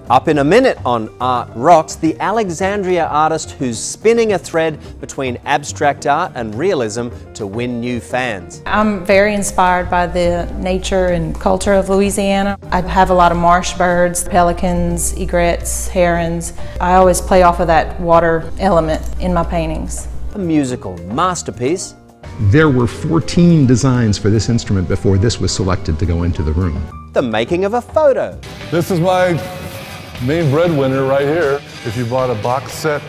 Up in a minute on Art Rocks, the Alexandria artist who's spinning a thread between abstract art and realism to win new fans. I'm very inspired by the nature and culture of Louisiana. I have a lot of marsh birds, pelicans, egrets, herons. I always play off of that water element in my paintings. A musical masterpiece. There were 14 designs for this instrument before this was selected to go into the room. The making of a photo. This is my main breadwinner right here. If you bought a box set.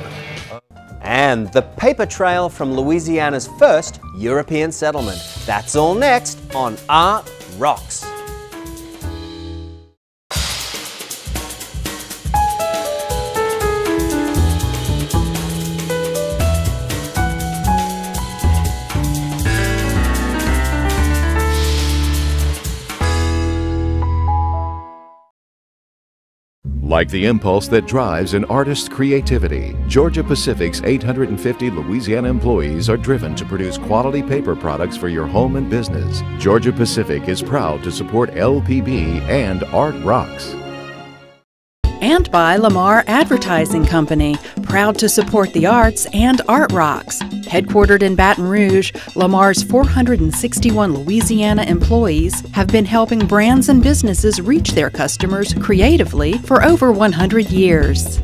And the paper trail from Louisiana's first European settlement. That's all next on Art Rocks. Like the impulse that drives an artist's creativity, Georgia Pacific's 850 Louisiana employees are driven to produce quality paper products for your home and business. Georgia Pacific is proud to support LPB and Art Rocks. And by Lamar Advertising Company, proud to support the arts and Art Rocks. Headquartered in Baton Rouge, Lamar's 461 Louisiana employees have been helping brands and businesses reach their customers creatively for over 100 years.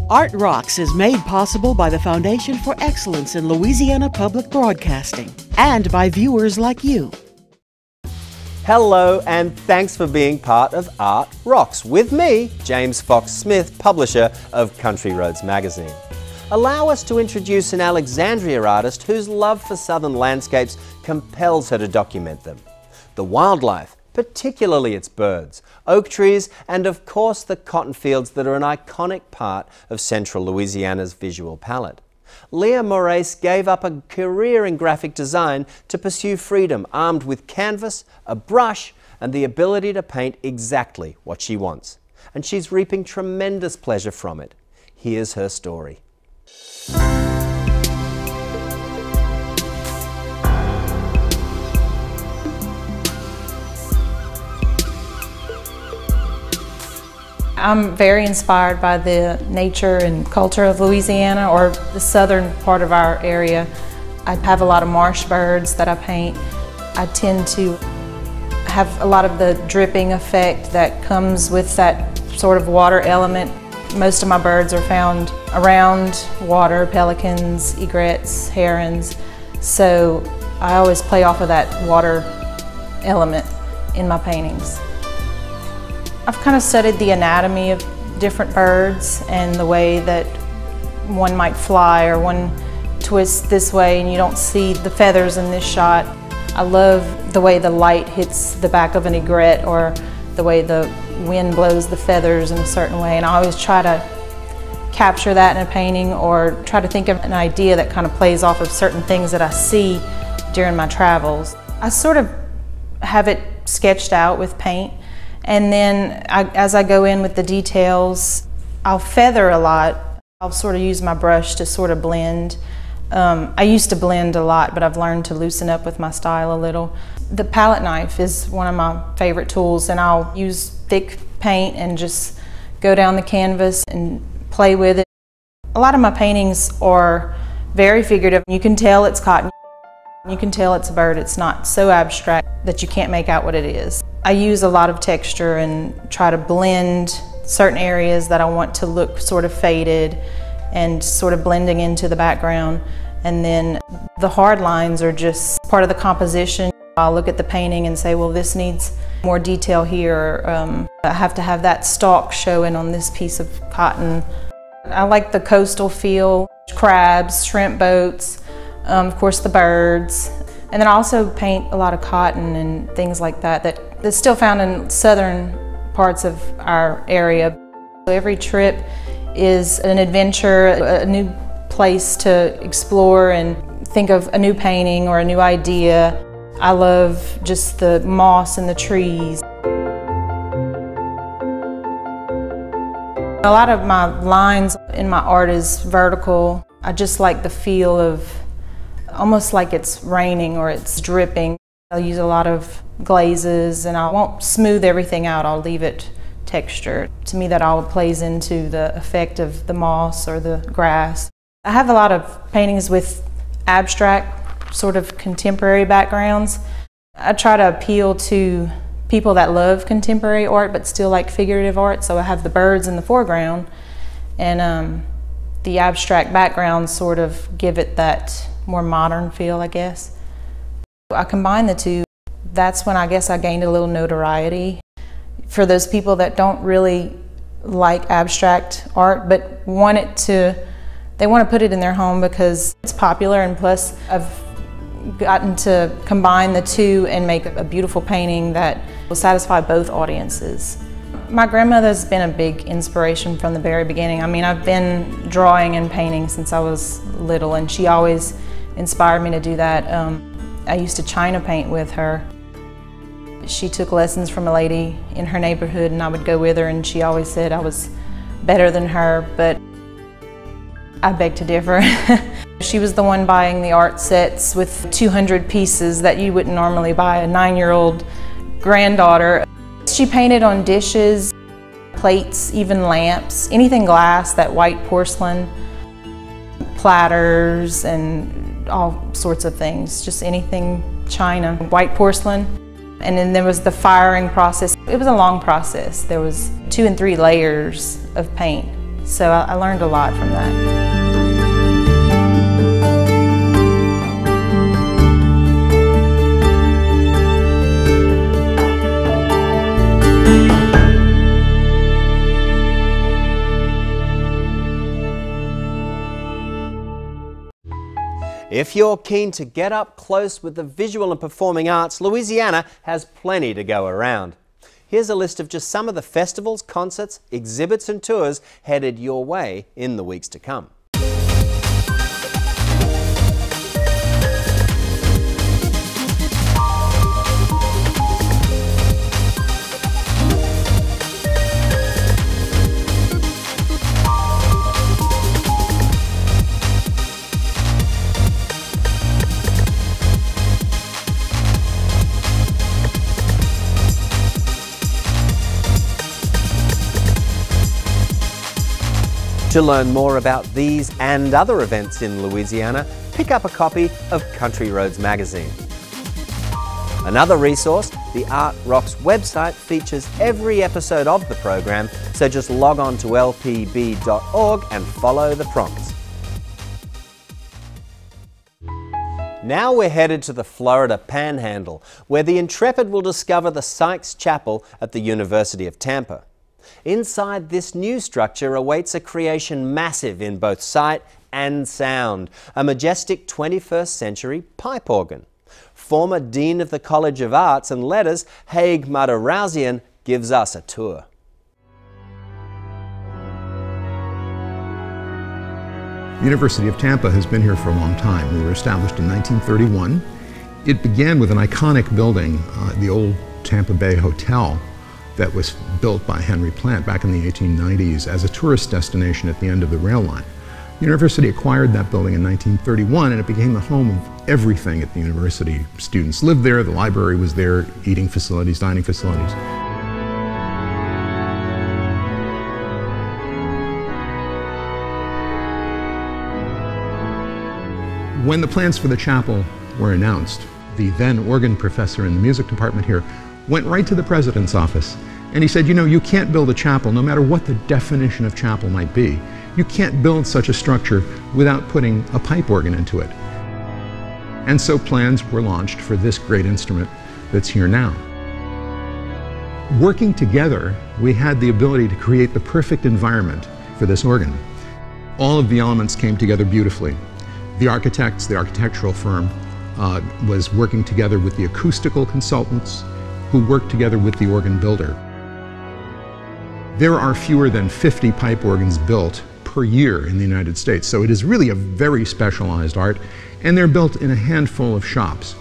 Art Rocks is made possible by the Foundation for Excellence in Louisiana Public Broadcasting and by viewers like you. Hello and thanks for being part of Art Rocks with me, James Fox Smith, publisher of Country Roads magazine. Allow us to introduce an Alexandria artist whose love for southern landscapes compels her to document them. The wildlife, particularly its birds, oak trees, and of course the cotton fields that are an iconic part of Central Louisiana's visual palette. Leah Morace gave up a career in graphic design to pursue freedom, armed with canvas, a brush, and the ability to paint exactly what she wants. And she's reaping tremendous pleasure from it. Here's her story. I'm very inspired by the nature and culture of Louisiana, or the southern part of our area. I have a lot of marsh birds that I paint. I tend to have a lot of the dripping effect that comes with that sort of water element. Most of my birds are found around water, pelicans, egrets, herons. So I always play off of that water element in my paintings. I've kind of studied the anatomy of different birds and the way that one might fly or one twists this way and you don't see the feathers in this shot. I love the way the light hits the back of an egret or the way the wind blows the feathers in a certain way, and I always try to capture that in a painting or try to think of an idea that kind of plays off of certain things that I see during my travels. I sort of have it sketched out with paint. And then as I go in with the details, I'll feather a lot. I'll sort of use my brush to sort of blend. I used to blend a lot, but I've learned to loosen up with my style a little. The palette knife is one of my favorite tools, and I'll use thick paint and just go down the canvas and play with it. A lot of my paintings are very figurative. You can tell it's cotton. You can tell it's a bird. It's not so abstract that you can't make out what it is. I use a lot of texture and try to blend certain areas that I want to look sort of faded and sort of blending into the background. And then the hard lines are just part of the composition. I'll look at the painting and say, well, this needs more detail here. I have to have that stalk showing on this piece of cotton. I like the coastal feel, crabs, shrimp boats, of course the birds. And then I also paint a lot of cotton and things like that that's still found in southern parts of our area. Every trip is an adventure, a new place to explore and think of a new painting or a new idea. I love just the moss and the trees. A lot of my lines in my art is vertical. I just like the feel of almost like it's raining or it's dripping. I'll use a lot of glazes, and I won't smooth everything out. I'll leave it textured. To me, that all plays into the effect of the moss or the grass. I have a lot of paintings with abstract, sort of contemporary backgrounds. I try to appeal to people that love contemporary art but still like figurative art, so I have the birds in the foreground, and the abstract backgrounds sort of give it that more modern feel, I guess. I combine the two. That's when I guess I gained a little notoriety. For those people that don't really like abstract art but they want to put it in their home because it's popular, and plus I've gotten to combine the two and make a beautiful painting that will satisfy both audiences. My grandmother's been a big inspiration from the very beginning. I mean, I've been drawing and painting since I was little, and she always inspired me to do that. I used to China paint with her. She took lessons from a lady in her neighborhood, and I would go with her, and she always said I was better than her, but I beg to differ. She was the one buying the art sets with 200 pieces that you wouldn't normally buy a 9-year-old granddaughter. She painted on dishes, plates, even lamps, anything glass, that white porcelain, platters, and all sorts of things, just anything china, white porcelain. And then there was the firing process. It was a long process. There was 2 and 3 layers of paint. So I learned a lot from that. If you're keen to get up close with the visual and performing arts, Louisiana has plenty to go around. Here's a list of just some of the festivals, concerts, exhibits and tours headed your way in the weeks to come. To learn more about these and other events in Louisiana, pick up a copy of Country Roads magazine. Another resource, the Art Rocks website features every episode of the program, so just log on to lpb.org and follow the prompts. Now we're headed to the Florida Panhandle, where the intrepid will discover the Sykes Chapel at the University of Tampa. Inside this new structure awaits a creation massive in both sight and sound, a majestic 21st century pipe organ. Former Dean of the College of Arts and Letters, Haig Mardirosian, gives us a tour. The University of Tampa has been here for a long time. We were established in 1931. It began with an iconic building, the old Tampa Bay Hotel, that was built by Henry Plant back in the 1890s as a tourist destination at the end of the rail line. The university acquired that building in 1931, and it became the home of everything at the university. Students lived there, the library was there, eating facilities, dining facilities. When the plans for the chapel were announced, the then organ professor in the music department here went right to the president's office, and he said, you know, you can't build a chapel, no matter what the definition of chapel might be. You can't build such a structure without putting a pipe organ into it. And so plans were launched for this great instrument that's here now. Working together, we had the ability to create the perfect environment for this organ. All of the elements came together beautifully. The architects, the architectural firm, was working together with the acoustical consultants, who worked together with the organ builder. There are fewer than 50 pipe organs built per year in the United States, so it is really a very specialized art, and they're built in a handful of shops.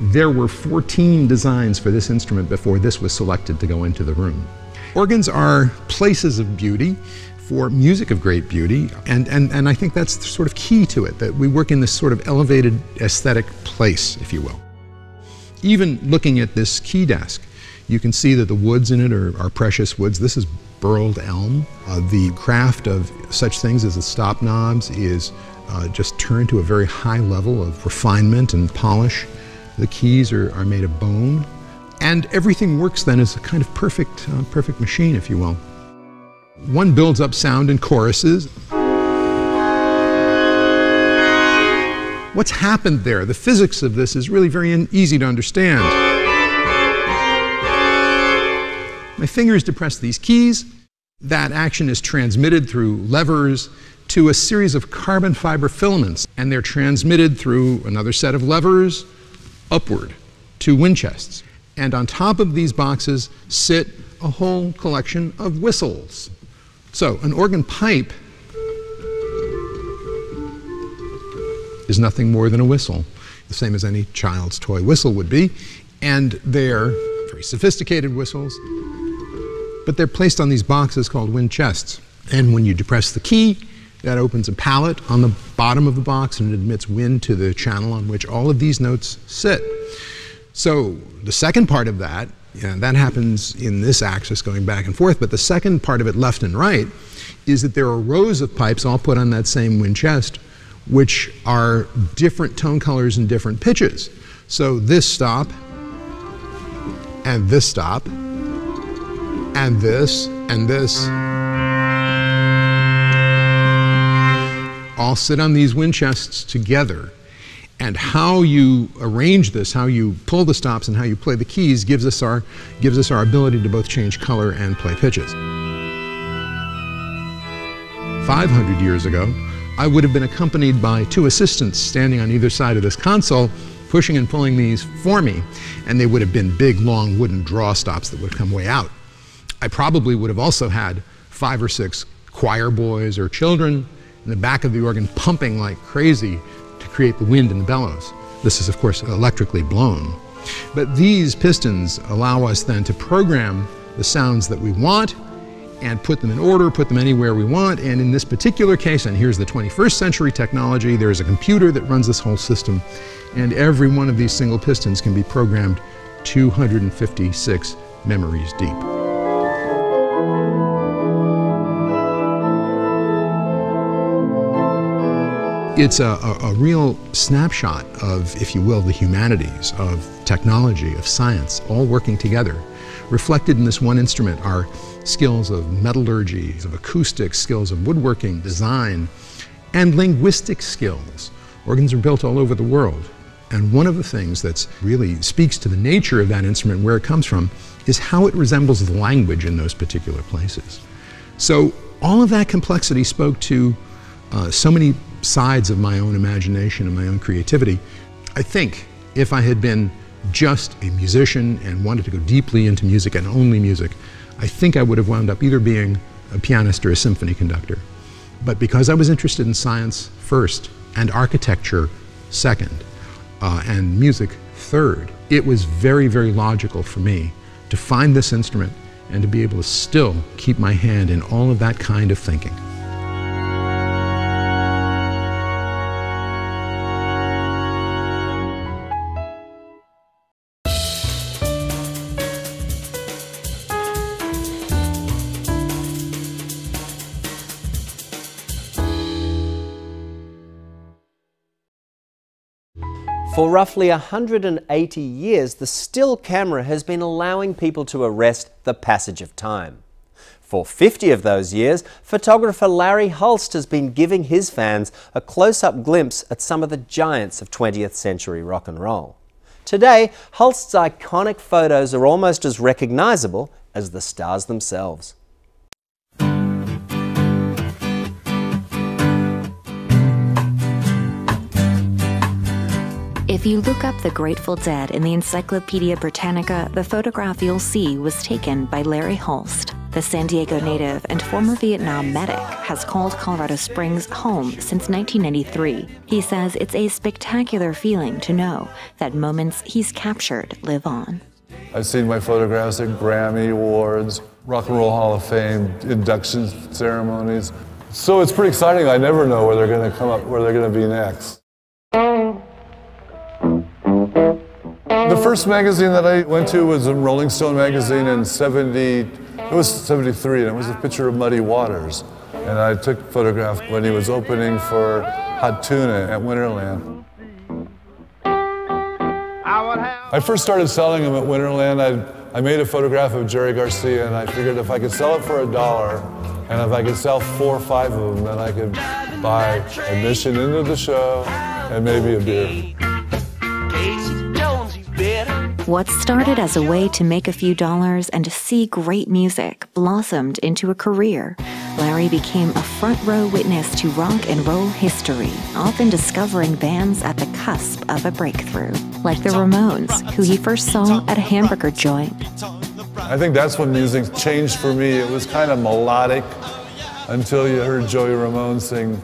There were 14 designs for this instrument before this was selected to go into the room. Organs are places of beauty for music of great beauty, and I think that's sort of key to it, that we work in this sort of elevated aesthetic place, if you will. Even looking at this key desk, you can see that the woods in it are precious woods. This is burled elm. The craft of such things as the stop knobs is just turned to a very high level of refinement and polish. The keys are made of bone. And everything works then as a kind of perfect machine, if you will. One builds up sound in choruses. What's happened there? The physics of this is really very easy to understand. My fingers depress these keys. That action is transmitted through levers to a series of carbon fiber filaments, and they're transmitted through another set of levers upward to wind chests. And on top of these boxes sit a whole collection of whistles. So an organ pipe is nothing more than a whistle, the same as any child's toy whistle would be. And they're very sophisticated whistles, but they're placed on these boxes called wind chests. And when you depress the key, that opens a pallet on the bottom of the box and it admits wind to the channel on which all of these notes sit. So the second part of that, that happens in this axis going back and forth, but the second part of it, left and right, is that there are rows of pipes all put on that same wind chest, which are different tone colors and different pitches. So this stop, and this stop, and this, all sit on these wind chests together. And how you arrange this, how you pull the stops and how you play the keys gives us our ability to both change color and play pitches. 500 years ago, I would have been accompanied by two assistants standing on either side of this console, pushing and pulling these for me, and they would have been big, long wooden draw stops that would come way out. I probably would have also had 5 or 6 choir boys or children in the back of the organ pumping like crazy to create the wind in the bellows. This is, of course, electrically blown. But these pistons allow us then to program the sounds that we want and put them in order, put them anywhere we want. And in this particular case, and here's the 21st century technology, there's a computer that runs this whole system, and every one of these single pistons can be programmed 256 memories deep. It's a real snapshot of, if you will, the humanities, of technology, of science, all working together. Reflected in this one instrument are skills of metallurgy, of acoustics, skills of woodworking, design, and linguistic skills. Organs are built all over the world. And one of the things that really speaks to the nature of that instrument, where it comes from, is how it resembles the language in those particular places. So all of that complexity spoke to so many sides of my own imagination and my own creativity. I think if I had been just a musician and wanted to go deeply into music and only music, I think I would have wound up either being a pianist or a symphony conductor. But because I was interested in science first, and architecture second, and music third, it was very, very logical for me to find this instrument and to be able to still keep my hand in all of that kind of thinking. For roughly 180 years, the still camera has been allowing people to arrest the passage of time. For 50 of those years, photographer Larry Hulst has been giving his fans a close-up glimpse at some of the giants of 20th century rock and roll. Today, Hulst's iconic photos are almost as recognizable as the stars themselves. If you look up the Grateful Dead in the Encyclopedia Britannica, the photograph you'll see was taken by Larry Hulst. The San Diego native and former Vietnam medic has called Colorado Springs home since 1993. He says it's a spectacular feeling to know that moments he's captured live on. I've seen my photographs at Grammy Awards, Rock and Roll Hall of Fame induction ceremonies. So it's pretty exciting. I never know where they're going to come up, where they're going to be next. The first magazine that I went to was in Rolling Stone magazine in 73, and it was a picture of Muddy Waters. And I took a photograph when he was opening for Hot Tuna at Winterland. I first started selling them at Winterland. I made a photograph of Jerry Garcia, and I figured if I could sell it for $1, and if I could sell 4 or 5 of them, then I could buy admission into the show and maybe a beer. What started as a way to make a few dollars and to see great music blossomed into a career. Larry became a front-row witness to rock and roll history, often discovering bands at the cusp of a breakthrough, like the Ramones, who he first saw at a hamburger joint. I think that's when music changed for me. It was kind of melodic until you heard Joey Ramone sing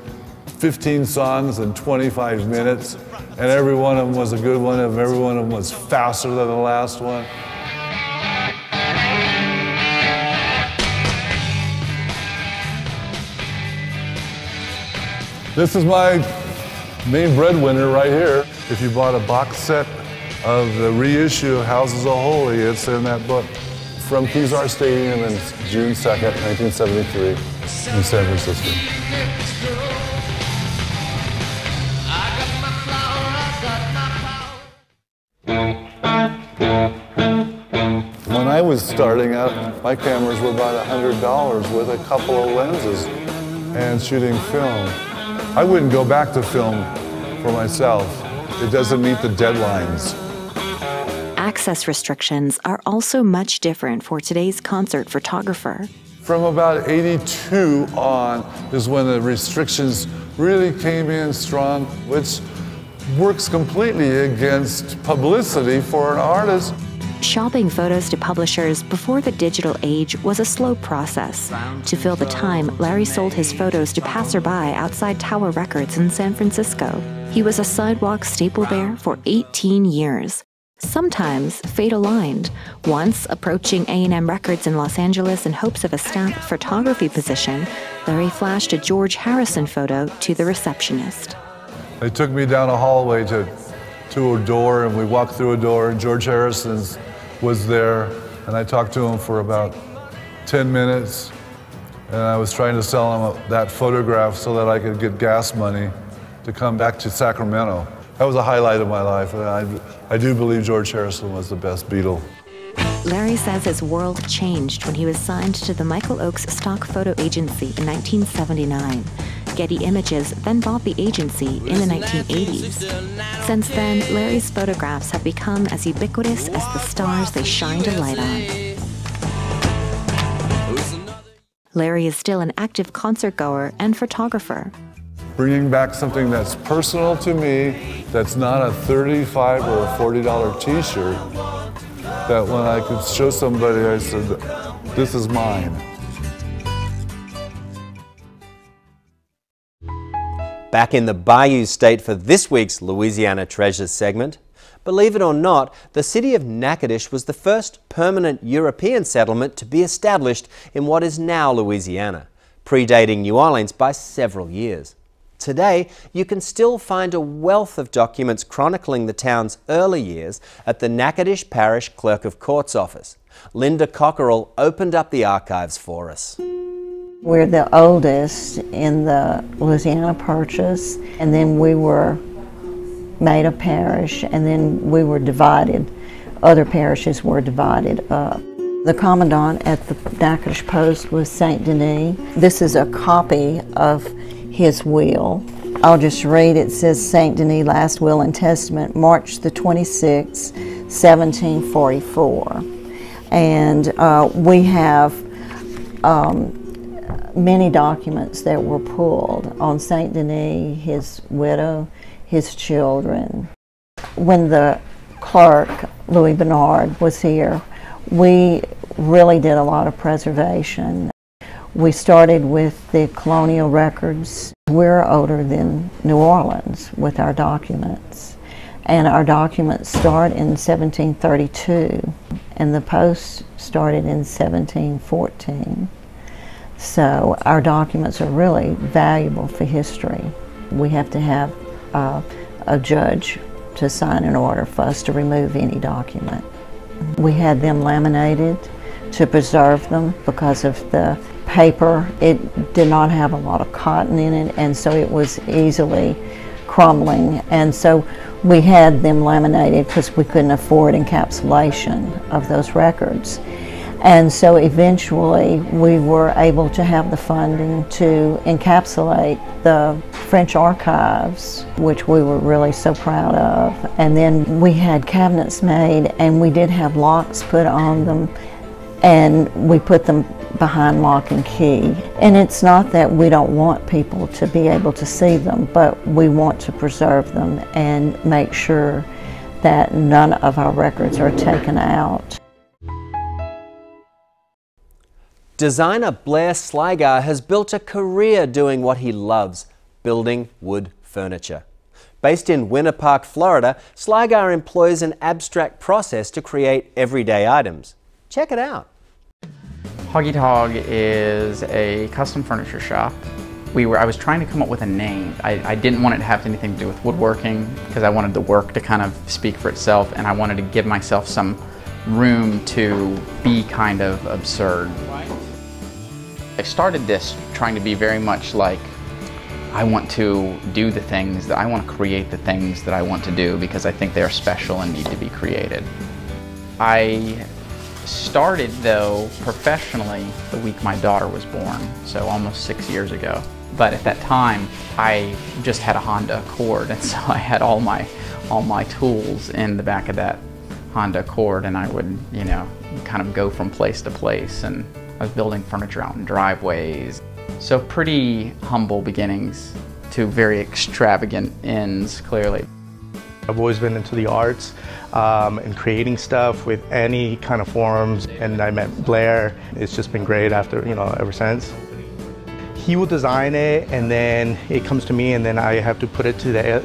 15 songs in 25 minutes, and every one of them was a good one, and every one of them was faster than the last one. This is my main breadwinner right here. If you bought a box set of the reissue of Houses of Holy, it's in that book. From Kezar Stadium in June 2nd, 1973 in San Francisco. When I was starting out, my cameras were about $100 with a couple of lenses and shooting film. I wouldn't go back to film for myself. It doesn't meet the deadlines. Access restrictions are also much different for today's concert photographer. From about '82 on is when the restrictions really came in strong, which works completely against publicity for an artist. Shopping photos to publishers before the digital age was a slow process. To fill the time, Larry sold his photos to passerby outside Tower Records in San Francisco. He was a sidewalk staple there for 18 years. Sometimes fate aligned. Once, approaching A&M Records in Los Angeles in hopes of a staff photography position, Larry flashed a George Harrison photo to the receptionist. They took me down a hallway to a door, and we walked through a door, and George Harrison was there, and I talked to him for about 10 minutes, and I was trying to sell him that photograph so that I could get gas money to come back to Sacramento. That was a highlight of my life, and I do believe George Harrison was the best Beatle. Larry says his world changed when he was signed to the Michael Oakes Stock Photo Agency in 1979. Getty Images then bought the agency in the 1980s. Since then, Larry's photographs have become as ubiquitous as the stars they shined a light on. Larry is still an active concertgoer and photographer. Bringing back something that's personal to me, that's not a $35 or a $40 t-shirt, that when I could show somebody, I said, this is mine. Back in the Bayou State for this week's Louisiana Treasures segment. Believe it or not, the city of Natchitoches was the first permanent European settlement to be established in what is now Louisiana, predating New Orleans by several years. Today, you can still find a wealth of documents chronicling the town's early years at the Natchitoches Parish Clerk of Court's office. Linda Cockerell opened up the archives for us. We're the oldest in the Louisiana Purchase, and then we were made a parish, and then we were divided. Other parishes were divided up. The commandant at the Natchitoches Post was St. Denis. This is a copy of his will. I'll just read. It says, St. Denis Last Will and Testament, March the 26th, 1744. And we have many documents that were pulled on St. Denis, his widow, his children. When the clerk, Louis Bernard, was here, we really did a lot of preservation. We started with the colonial records. We're older than New Orleans with our documents. And our documents start in 1732, and the Post started in 1714. So our documents are really valuable for history. We have to have a judge to sign an order for us to remove any document. We had them laminated to preserve them because of the paper. It did not have a lot of cotton in it, and so it was easily crumbling, and so we had them laminated because we couldn't afford encapsulation of those records. And so eventually we were able to have the funding to encapsulate the French archives, which we were really so proud of. And then we had cabinets made, and we did have locks put on them, and we put them behind lock and key. And it's not that we don't want people to be able to see them, but we want to preserve them and make sure that none of our records are taken out. Designer Blair Sligar has built a career doing what he loves, building wood furniture. Based in Winter Park, Florida, Sligar employs an abstract process to create everyday items. Check it out. Hog Eat Hog is a custom furniture shop. I was trying to come up with a name. I didn't want it to have anything to do with woodworking because I wanted the work to kind of speak for itself, and I wanted to give myself some room to be kind of absurd. I started this trying to be very much like, I want to do the things that I want to create, the things that I want to do because I think they're special and need to be created. I started though professionally the week my daughter was born, so almost 6 years ago. But at that time I just had a Honda Accord, and so I had all my tools in the back of that Honda Accord, and I would, you know, kind of go from place to place, and I was building furniture out in driveways. So pretty humble beginnings to very extravagant ends, clearly. I've always been into the arts and creating stuff with any kind of forms, and I met Blair. It's just been great after, you know, ever since. He will design it, and then it comes to me, and then I have to put it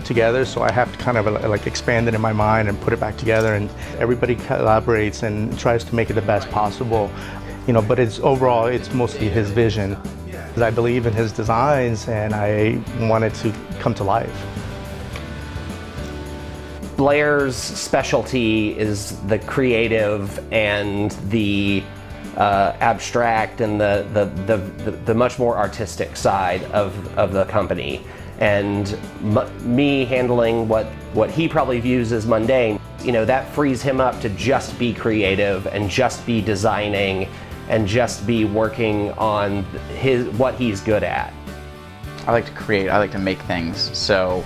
together, so I have to kind of like expand it in my mind and put it back together, and everybody collaborates and tries to make it the best possible. You know, but overall it's mostly his vision. I believe in his designs, and I want it to come to life. Blair's specialty is the creative and the abstract and the much more artistic side of the company, and me handling what he probably views as mundane. You know, that frees him up to just be creative and just be designing and just be working on what he's good at. I like to create, I like to make things, so,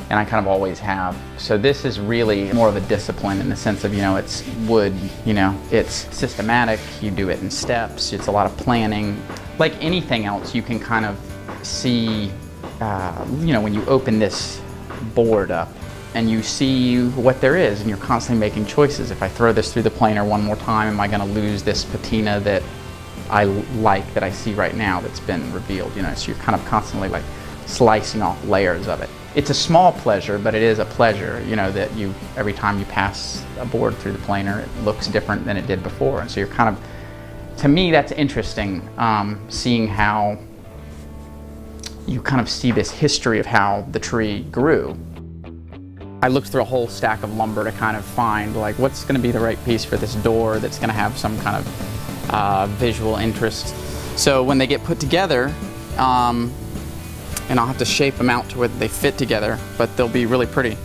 and I kind of always have. So this is really more of a discipline in the sense of, you know, it's wood, you know, it's systematic, you do it in steps, it's a lot of planning. Like anything else, you can kind of see, you know, when you open this board up and you see what there is, and you're constantly making choices. If I throw this through the planer one more time, am I going to lose this patina that I like, that I see right now, that's been revealed? You know, so you're kind of constantly like slicing off layers of it. It's a small pleasure, but it is a pleasure, you know, that every time you pass a board through the planer, it looks different than it did before. And so you're kind of, to me, that's interesting, seeing how you kind of see this history of how the tree grew. I looked through a whole stack of lumber to kind of find like what's going to be the right piece for this door that's going to have some kind of visual interest. So when they get put together, and I'll have to shape them out to where they fit together, but they'll be really pretty.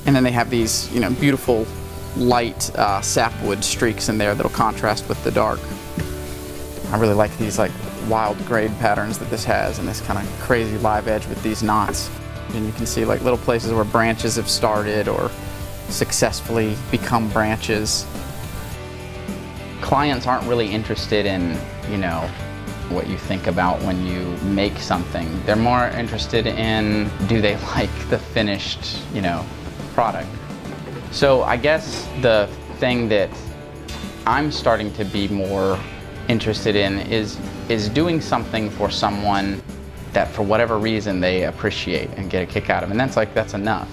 And then they have these, you know, beautiful light sapwood streaks in there that'll contrast with the dark. I really like these like wild grade patterns that this has, and this kind of crazy live edge with these knots. And you can see like little places where branches have started or successfully become branches. Clients aren't really interested in, you know, what you think about when you make something. They're more interested in, do they like the finished, you know, product. So I guess the thing that I'm starting to be more interested in is doing something for someone that for whatever reason they appreciate and get a kick out of, and that's enough.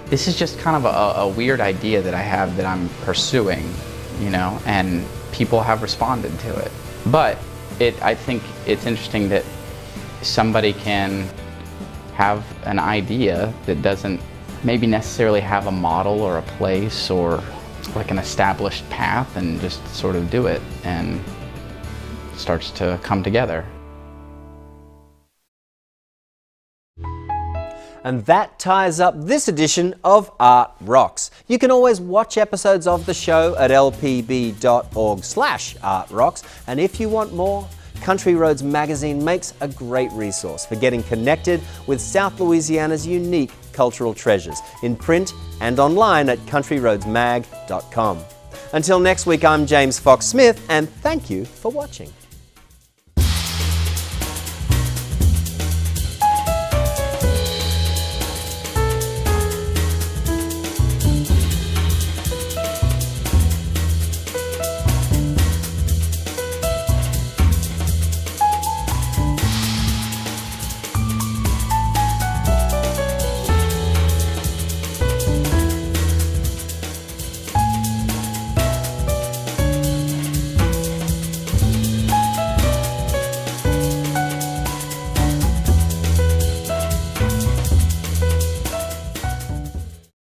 This is just kind of a weird idea that I have that I'm pursuing, you know, and people have responded to it. But I think it's interesting that somebody can have an idea that doesn't maybe necessarily have a model or a place or like an established path, and just sort of do it, and it starts to come together. And that ties up this edition of Art Rocks. You can always watch episodes of the show at lpb.org/artrocks, and if you want more, Country Roads Magazine makes a great resource for getting connected with South Louisiana's unique cultural treasures, in print and online at countryroadsmag.com. Until next week, I'm James Fox Smith, and thank you for watching.